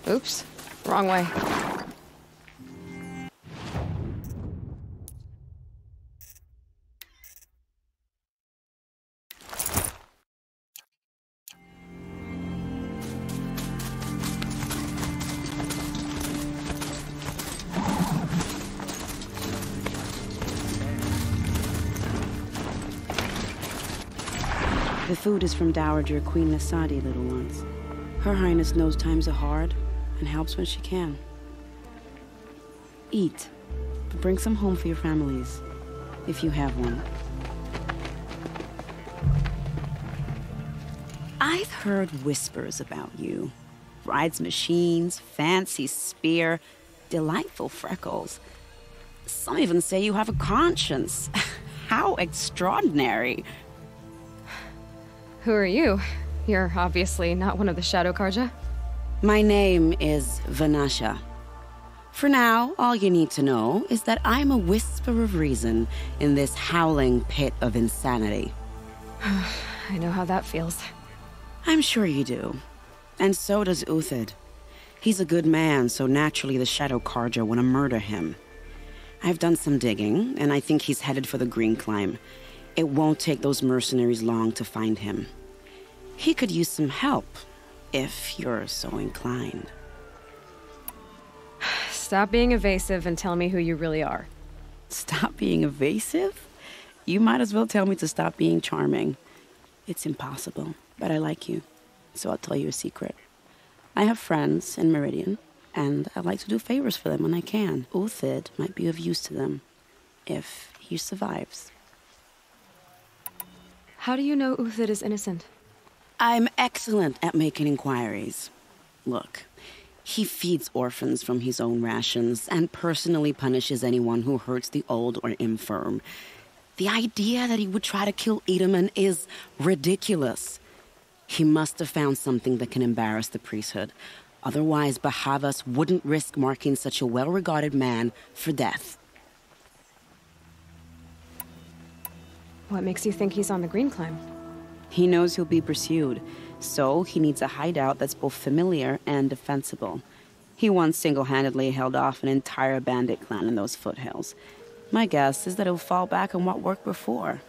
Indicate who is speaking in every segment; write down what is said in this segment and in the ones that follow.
Speaker 1: Oops, wrong way.
Speaker 2: The food is from Dowager Queen Nasadi, little ones. Her Highness knows times are hard and helps when she can. Eat, but bring some home for your families, if you have one. I've heard whispers about you. Rides machines, fancy spear, delightful freckles. Some even say you have a conscience. How extraordinary.
Speaker 1: Who are you? You're obviously not one of the Shadow Karja.
Speaker 2: My name is Vanasha. For now, all you need to know is that I'm a whisper of reason in this howling pit of insanity.
Speaker 1: I know how that feels.
Speaker 2: I'm sure you do. And so does Uthid. He's a good man, so naturally the Shadow Karja want to murder him. I've done some digging, and I think he's headed for the Green Climb. It won't take those mercenaries long to find him. He could use some help, if you're so inclined.
Speaker 1: Stop being evasive and tell me who you really are.
Speaker 2: Stop being evasive? You might as well tell me to stop being charming. It's impossible, but I like you, so I'll tell you a secret. I have friends in Meridian, and I like to do favors for them when I can. Uthid might be of use to them, if he survives.
Speaker 1: How do you know Uthid is innocent?
Speaker 2: I'm excellent at making inquiries. Look, he feeds orphans from his own rations and personally punishes anyone who hurts the old or infirm. The idea that he would try to kill Edaman is ridiculous. He must have found something that can embarrass the priesthood. Otherwise, Bahavas wouldn't risk marking such a well-regarded man for death.
Speaker 1: What makes you think he's on the Green Climb?
Speaker 2: He knows he'll be pursued, so he needs a hideout that's both familiar and defensible. He once single-handedly held off an entire bandit clan in those foothills. My guess is that he'll fall back on what worked before.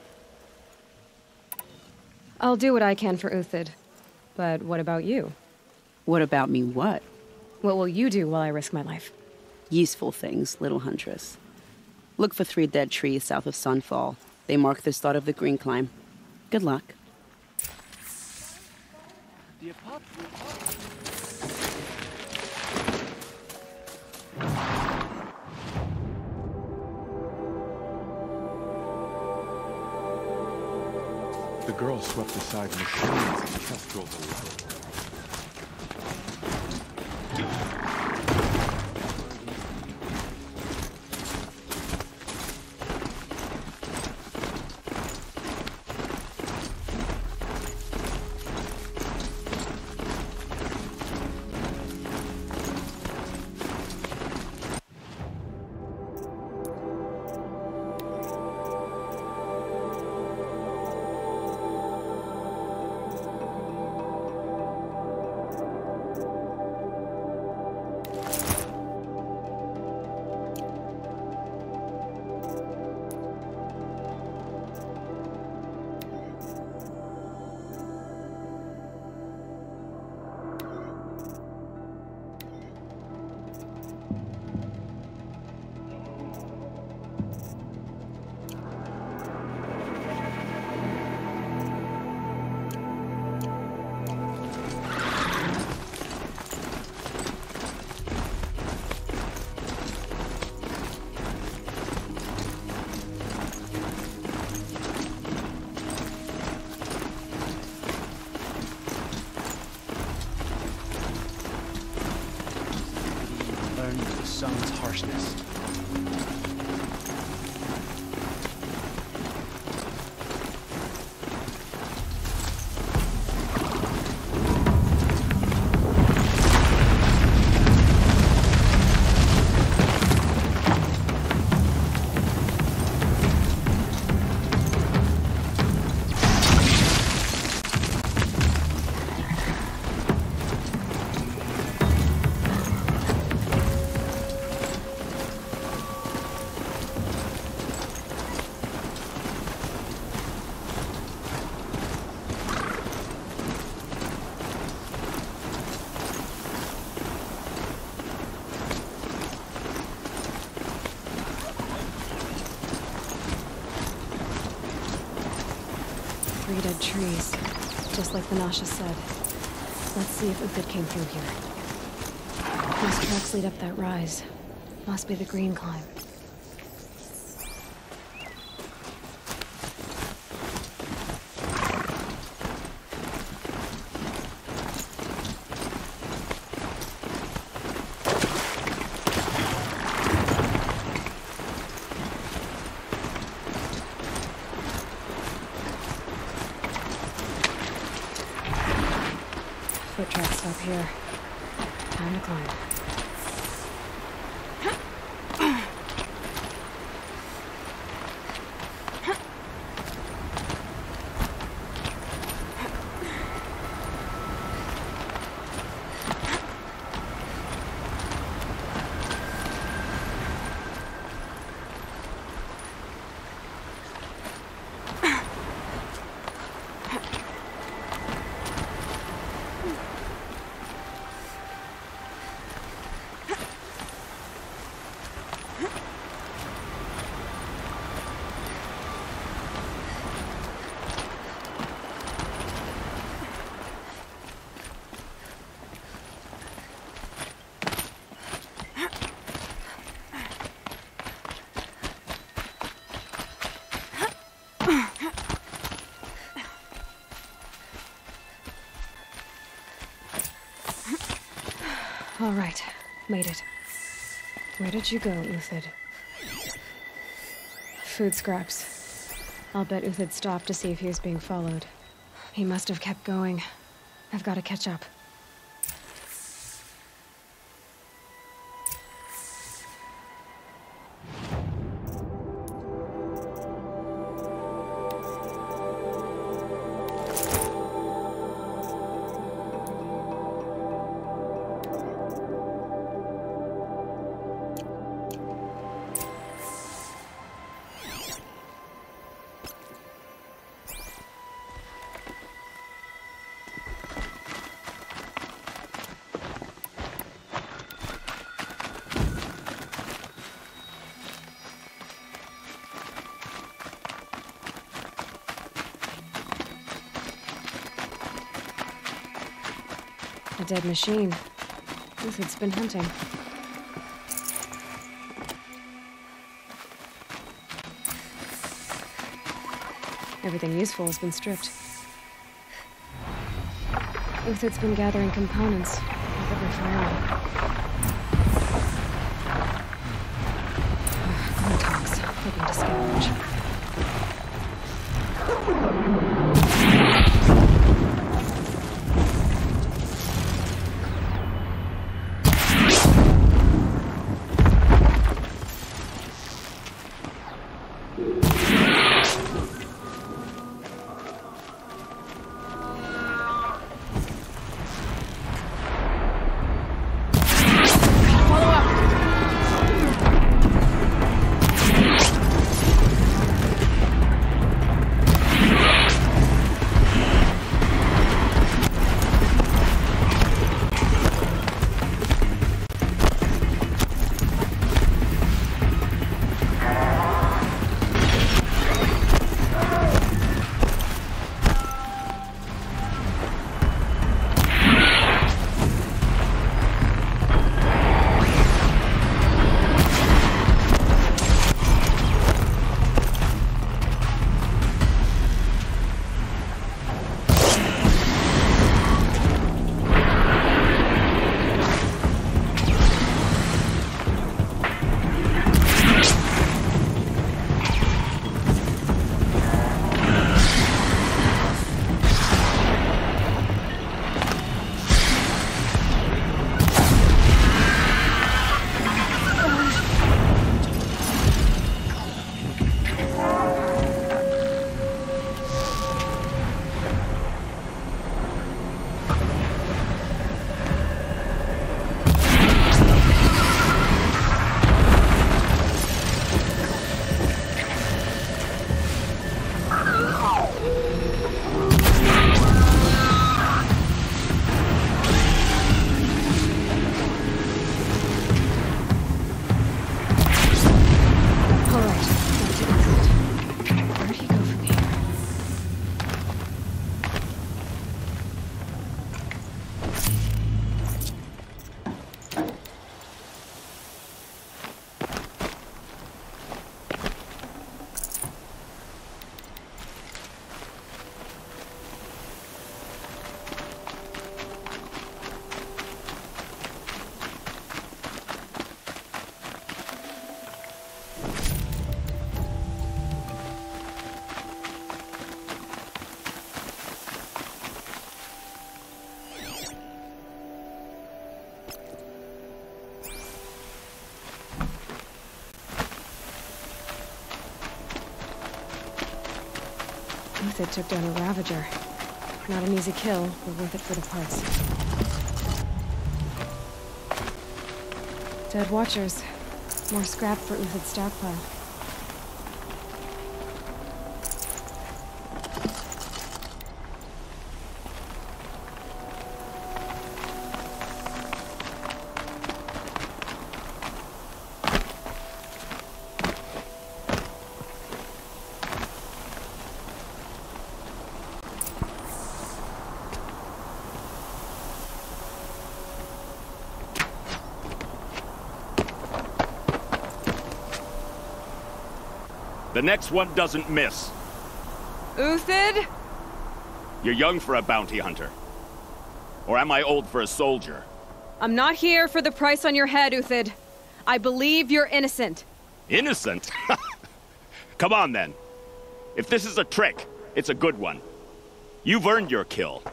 Speaker 1: I'll do what I can for Uthid. But what about you?
Speaker 2: What about me what?
Speaker 1: What will you do while I risk my life?
Speaker 2: Useful things, little huntress. Look for 3 dead trees south of Sunfall. They mark the start of the Green Climb. Good luck.
Speaker 3: The girl swept aside machines and kestrels alike.
Speaker 1: 3 dead trees, just like Vanasha said. Let's see if Uthid came through here. Those tracks lead up that rise. Must be the green climb. Foot tracks stop here. Time to climb. All right, made it. Where did you go, Uthid? Food scraps. I'll bet Uthid stopped to see if he was being followed. He must have kept going. I've got to catch up. A dead machine. Uthid's been hunting. Everything useful has been stripped. Uthid's been gathering components. Probably for ammo. Contacts. Hoping to scavenge. Uthid took down a Ravager. Not an easy kill, but worth it for the parts. Dead Watchers. More scrap for Uthid's stockpile.
Speaker 4: The next one doesn't miss.
Speaker 1: Uthid?
Speaker 4: You're young for a bounty hunter. Or am I old for a soldier?
Speaker 1: I'm not here for the price on your head, Uthid. I believe you're innocent.
Speaker 4: Innocent? Come on, then. If this is a trick, it's a good one. You've earned your kill.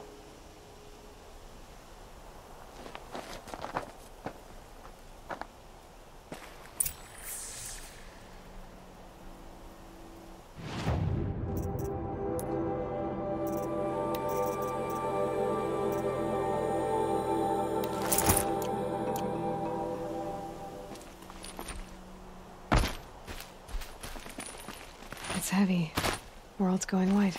Speaker 1: It's heavy. World's going white.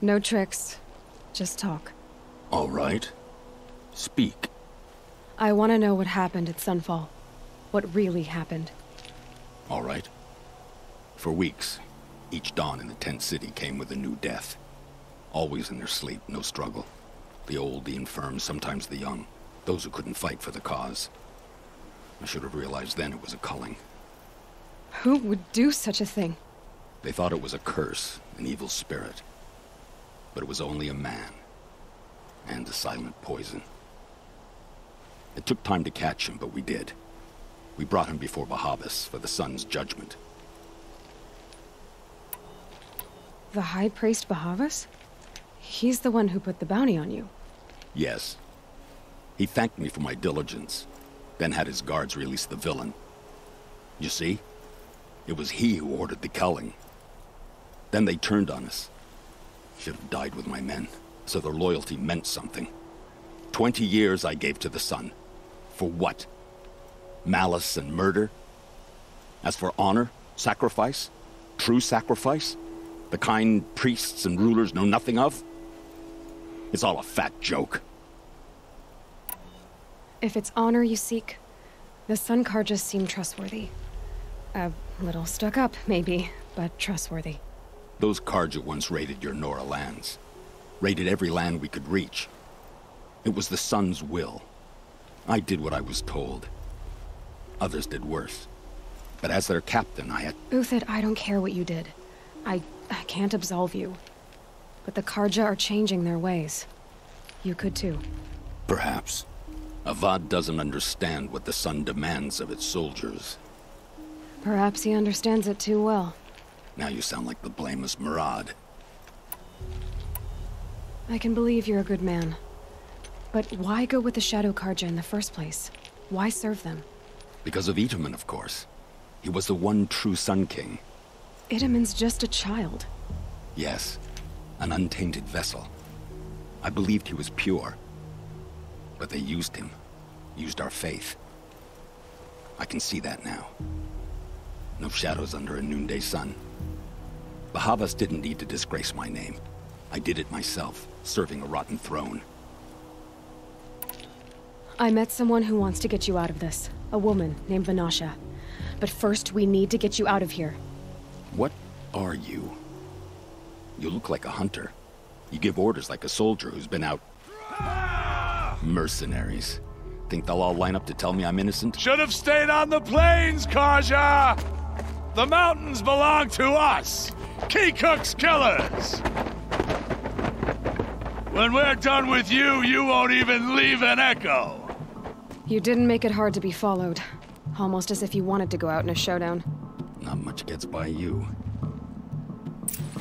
Speaker 1: No tricks. Just talk.
Speaker 5: All right. Speak.
Speaker 1: I want to know what happened at Sunfall. What really happened.
Speaker 5: All right. For weeks, each dawn in the tent city came with a new death. Always in their sleep, no struggle. The old, the infirm, sometimes the young. Those who couldn't fight for the cause. I should have realized then it was a culling.
Speaker 1: Who would do such a thing?
Speaker 5: They thought it was a curse, an evil spirit. But it was only a man. And a silent poison. It took time to catch him, but we did. We brought him before Bahavas for the sun's judgment.
Speaker 1: The High Priest Bahavas? He's the one who put the bounty on you.
Speaker 5: Yes. He thanked me for my diligence, then had his guards release the villain. You see? It was he who ordered the culling. Then they turned on us. Should have died with my men, so their loyalty meant something. 20 years I gave to the sun. For what? Malice and murder? As for honor, sacrifice, true sacrifice, the kind priests and rulers know nothing of? It's all a fat joke.
Speaker 1: If it's honor you seek, the Sun Carjas seem trustworthy. A little stuck up, maybe, but trustworthy.
Speaker 5: Those Carja once raided your Nora lands. Raided every land we could reach. It was the Sun's will. I did what I was told. Others did worse. But as their captain, I had...
Speaker 1: Uthid, I don't care what you did. I can't absolve you. But the Carja are changing their ways. You could too.
Speaker 5: Perhaps. Avad doesn't understand what the Sun demands of its soldiers.
Speaker 1: Perhaps he understands it too well.
Speaker 5: Now you sound like the blameless Murad.
Speaker 1: I can believe you're a good man. But why go with the Shadow Carja in the first place? Why serve them?
Speaker 5: Because of Itamen, of course. He was the one true Sun King.
Speaker 1: Itamen's just a child.
Speaker 5: Yes, an untainted vessel. I believed he was pure. But they used him. Used our faith. I can see that now. No shadows under a noonday sun. Bahavas didn't need to disgrace my name. I did it myself, serving a rotten throne.
Speaker 1: I met someone who wants to get you out of this. A woman named Vanasha. But first, we need to get you out of here.
Speaker 5: What are you? You look like a hunter. You give orders like a soldier who's been out... Mercenaries. Think they'll all line up to tell me I'm innocent?
Speaker 6: Should have stayed on the plains, Carja! The mountains belong to us! Keecook's killers! When we're done with you, you won't even leave an echo!
Speaker 1: You didn't make it hard to be followed. Almost as if you wanted to go out in a showdown.
Speaker 5: Not much gets by you.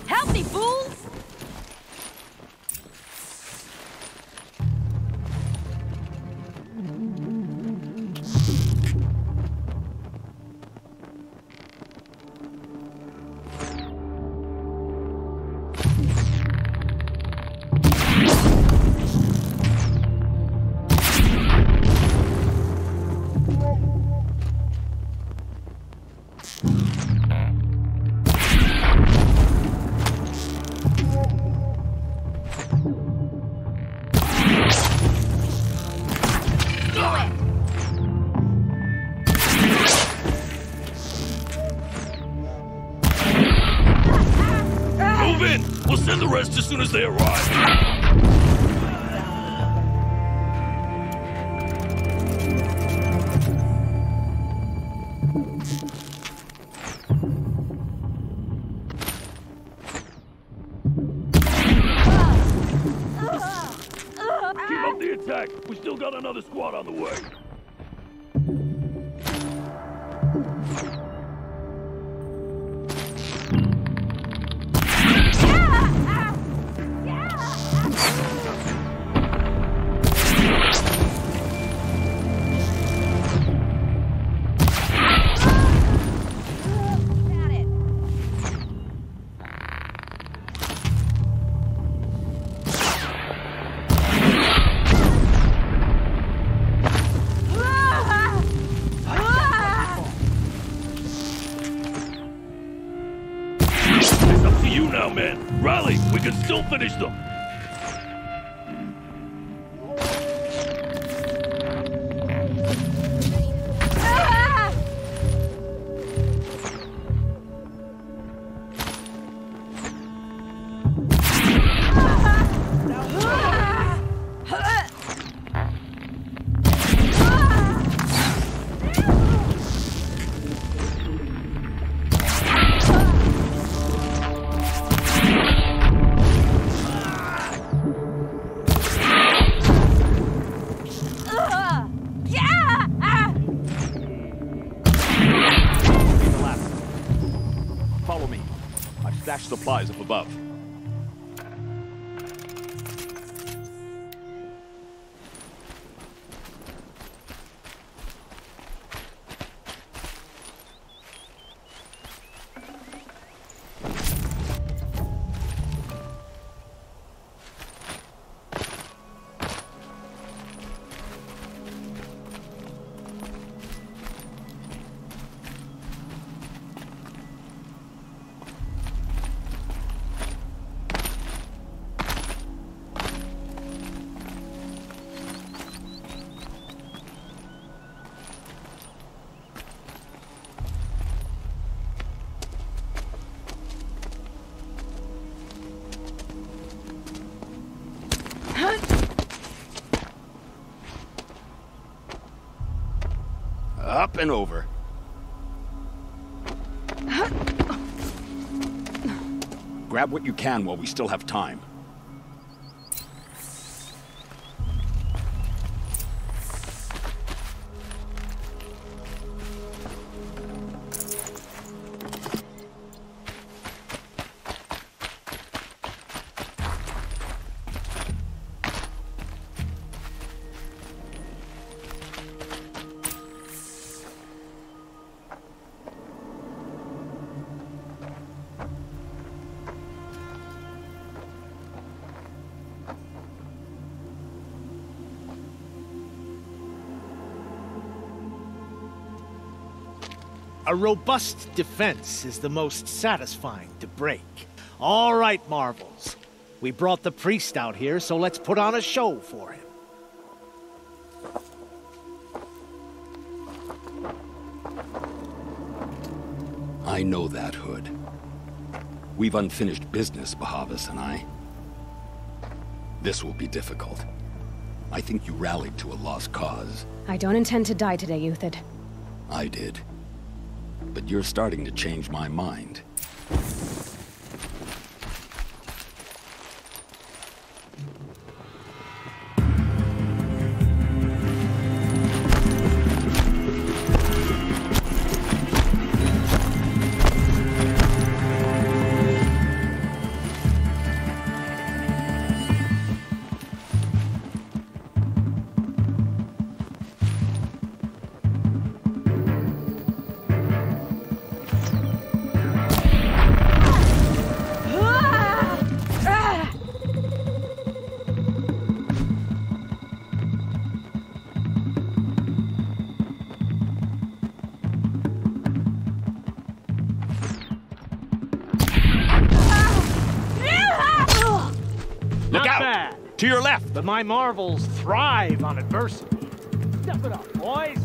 Speaker 2: Help me, fools!
Speaker 6: We'll send the rest as soon as they arrive. Keep up the attack. We still got another squad on the way. Men, rally! We can still finish them! Stashed supplies up above. Up and over. Grab what you can while we still have time.
Speaker 7: A robust defense is the most satisfying to break. All right, Marvels. We brought the priest out here, so let's put on a show for him.
Speaker 5: I know that, Hood. We've unfinished business, Bahavas and I. This will be difficult. I think you rallied to a lost cause.
Speaker 1: I don't intend to die today, Euthyd.
Speaker 5: I did. But you're starting to change my mind.
Speaker 4: To your left!
Speaker 7: But my marvels thrive on adversity. Step it up, boys!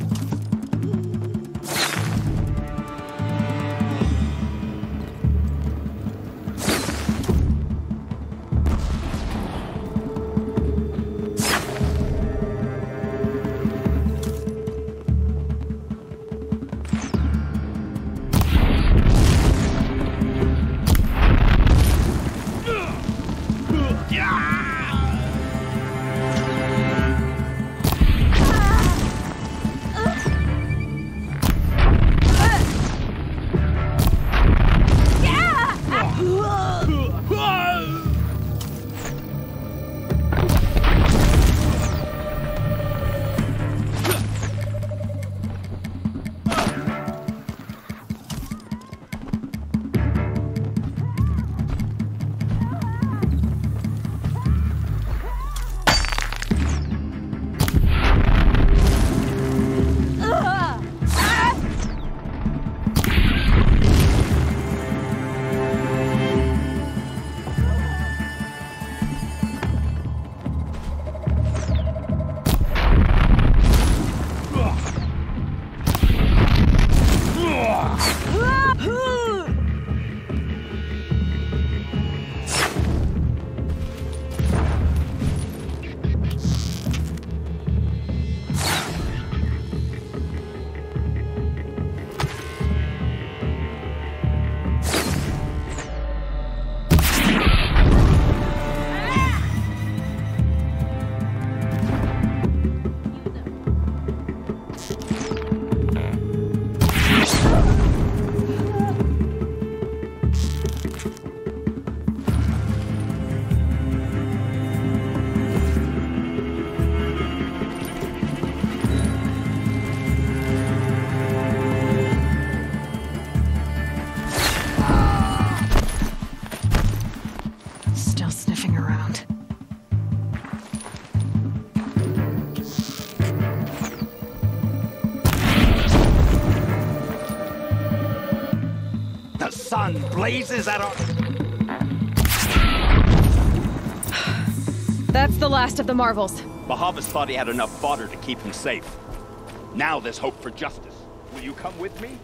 Speaker 4: Sun blazes at our...
Speaker 1: That's the last of the Marvels.
Speaker 4: Bahavas thought he had enough fodder to keep him safe. Now there's hope for justice. Will you come with me?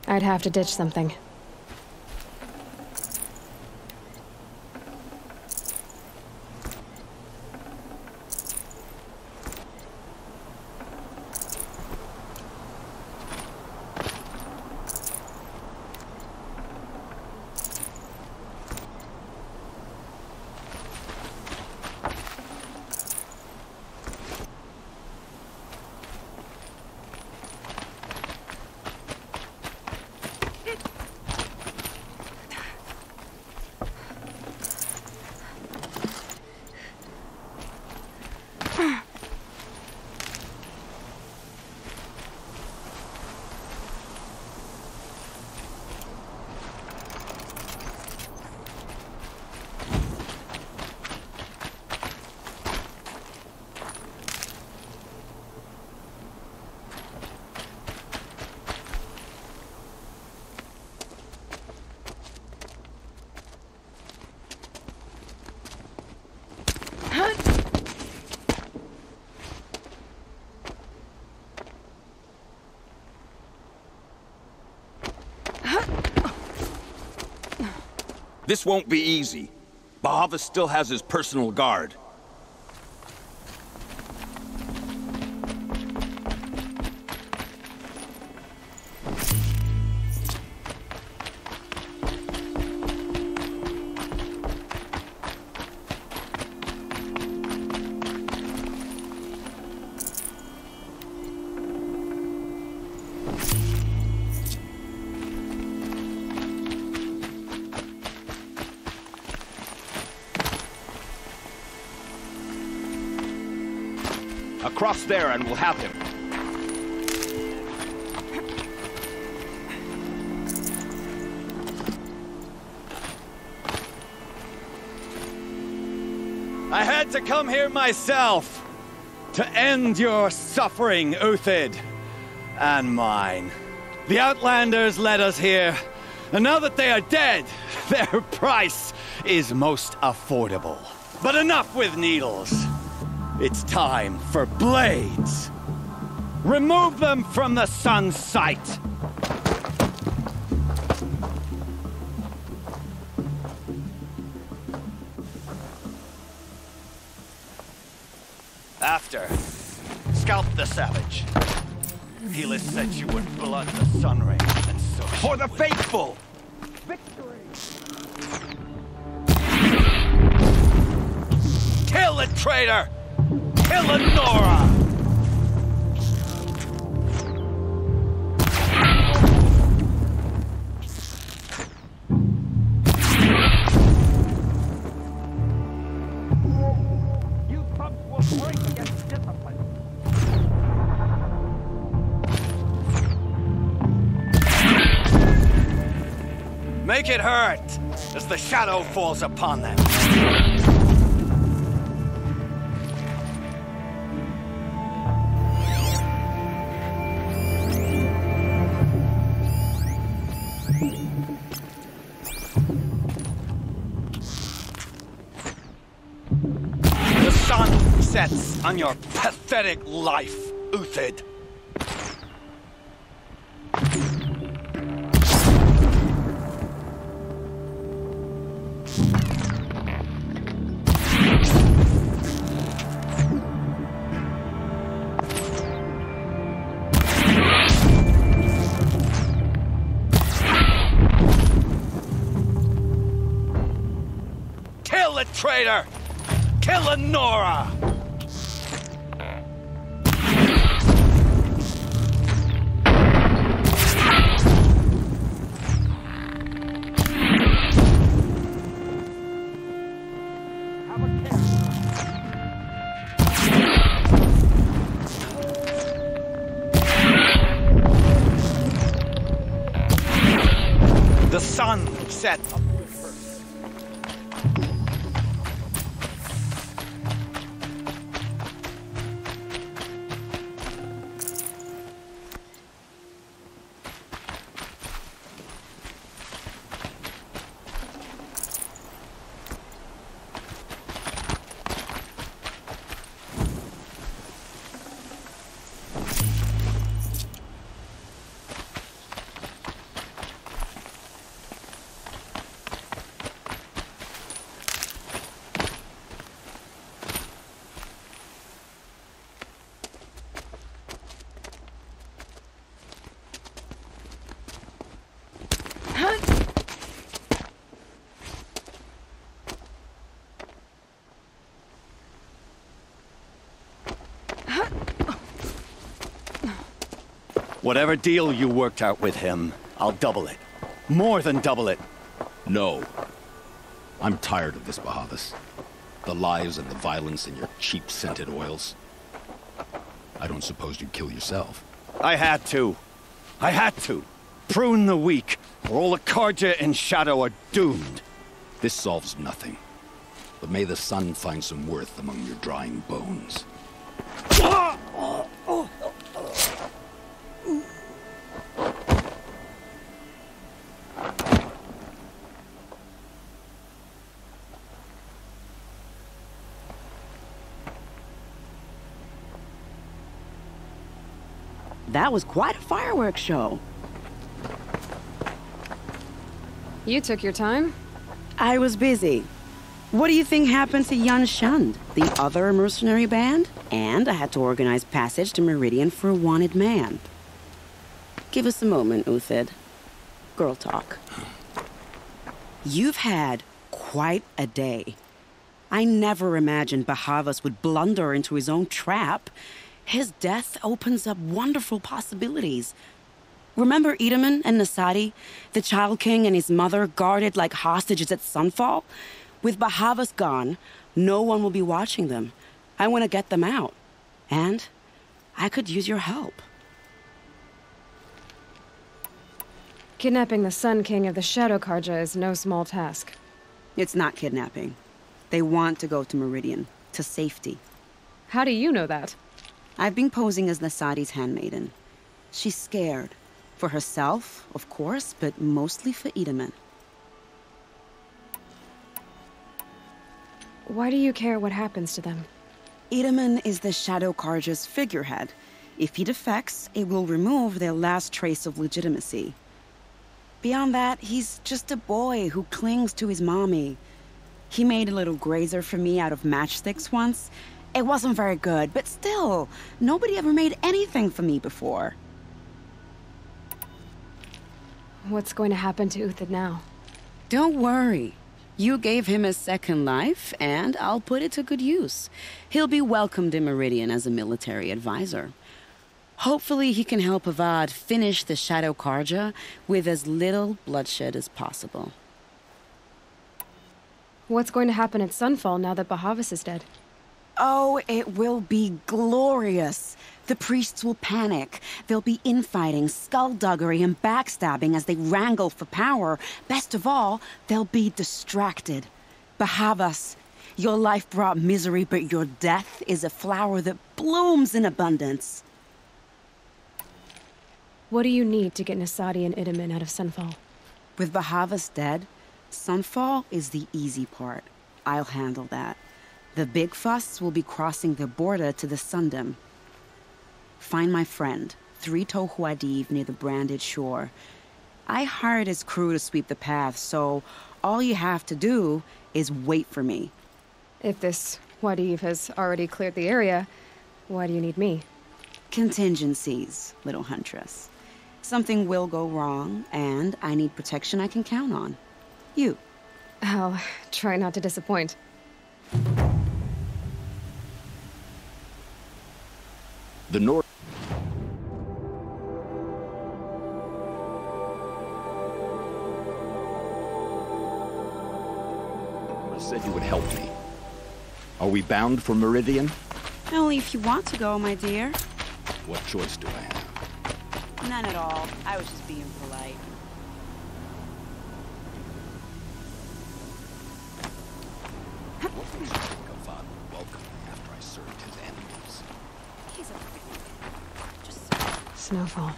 Speaker 1: I'd have to ditch something.
Speaker 4: This won't be easy. Bahavas still has his personal guard. Across there and we'll have him.
Speaker 8: I had to come here myself to end your suffering, Uthid, and mine. The Outlanders led us here, and now that they are dead, their price is most affordable. But enough with needles. It's time for blades. Remove them from the sun's sight. After, scalp the savage. Helis said you would blood the sun ray, and so for the faithful! Victory! Kill the traitor! Kill Nora! You thugs will break against discipline. Make it hurt as the shadow falls upon them. The sun sets on your pathetic life, Uthid. Kill the traitor! Kill Nora! The sun sets. Whatever deal you worked out with him, I'll double it. More than double it.
Speaker 5: No. I'm tired of this, Bahavas. The lies and the violence and your cheap scented oils. I don't suppose you'd kill yourself.
Speaker 8: I had to. I had to. Prune the weak, or all the Carja in Shadow are doomed.
Speaker 5: This solves nothing. But may the sun find some worth among your drying bones.
Speaker 2: That was quite a fireworks show.
Speaker 1: You took your time?
Speaker 2: I was busy. What do you think happened to Yan Shund, the other mercenary band? And I had to organize passage to Meridian for a wanted man. Give us a moment, Uthid. Girl talk. You've had quite a day. I never imagined Bahavas would blunder into his own trap. His death opens up wonderful possibilities. Remember Edaman and Nasadi, the Child King and his mother guarded like hostages at sunfall? With Bahavas gone, no one will be watching them. I want to get them out. And I could use your help.
Speaker 1: Kidnapping the Sun King of the Shadow Carja is no small task.
Speaker 2: It's not kidnapping. They want to go to Meridian, to safety.
Speaker 1: How do you know that?
Speaker 2: I've been posing as Nasadi's handmaiden. She's scared. For herself, of course, but mostly for Itamen.
Speaker 1: Why do you care what happens to them?
Speaker 2: Itamen is the Shadow Carja's figurehead. If he defects, it will remove their last trace of legitimacy. Beyond that, he's just a boy who clings to his mommy. He made a little grazer for me out of matchsticks once. It wasn't very good, but still, nobody ever made anything for me before.
Speaker 1: What's going to happen to Uthid now?
Speaker 2: Don't worry. You gave him a second life, and I'll put it to good use. He'll be welcomed in Meridian as a military advisor. Hopefully he can help Avad finish the Shadow Carja with as little bloodshed as possible.
Speaker 1: What's going to happen at Sunfall now that Bahavas is dead?
Speaker 2: Oh, it will be glorious. The priests will panic. There'll be infighting, skullduggery, and backstabbing as they wrangle for power. Best of all, they'll be distracted. Bahavas, your life brought misery, but your death is a flower that blooms in abundance.
Speaker 1: What do you need to get Nasadi and Itamen out of Sunfall?
Speaker 2: With Bahavas dead, Sunfall is the easy part. I'll handle that. The big fuss will be crossing the border to the Sundom. Find my friend, 3 Tohuadiv near the branded shore. I hired his crew to sweep the path, so all you have to do is wait for me.
Speaker 1: If this Wadiv has already cleared the area, why do you need me?
Speaker 2: Contingencies, little huntress. Something will go wrong, and I need protection I can count on. You.
Speaker 1: I'll try not to disappoint.
Speaker 5: The North... said you would help me. Are we bound for Meridian?
Speaker 2: Only if you want to go, my dear.
Speaker 5: What choice do I have?
Speaker 2: None at all. I was just being polite.
Speaker 5: What was Avad would welcome me after I served his enemies?
Speaker 2: He's a... just...
Speaker 1: Snowfall.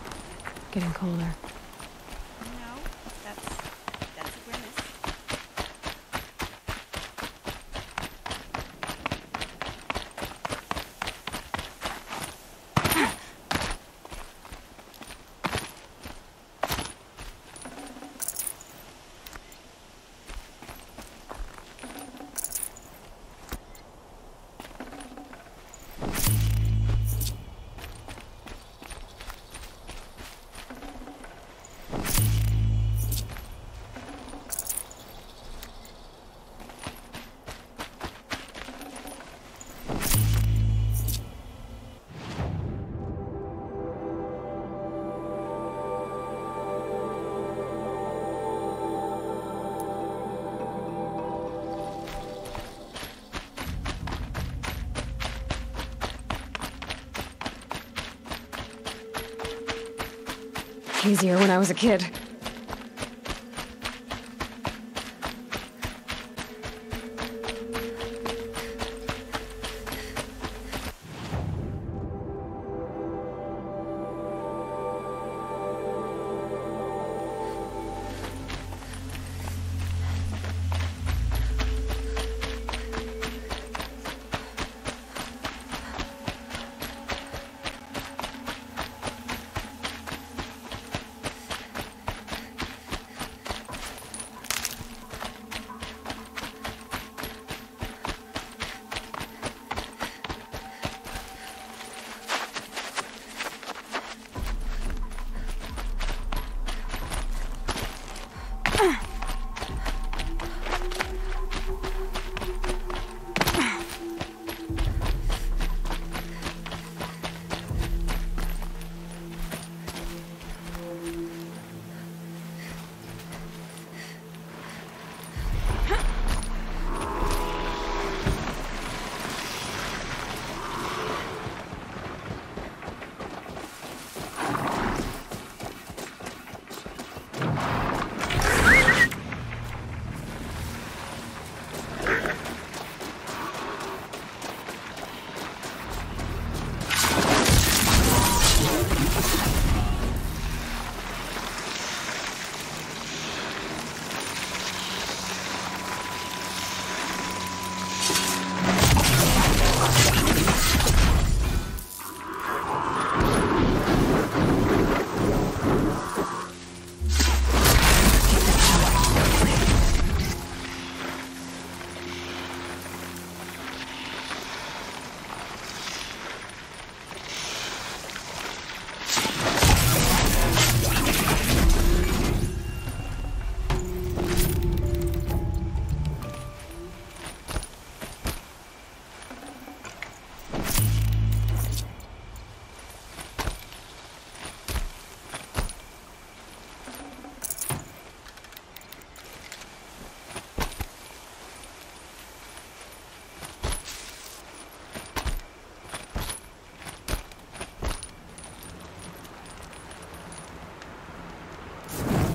Speaker 1: Getting colder.
Speaker 2: No, that's a grimace.
Speaker 1: Easier when I was a kid.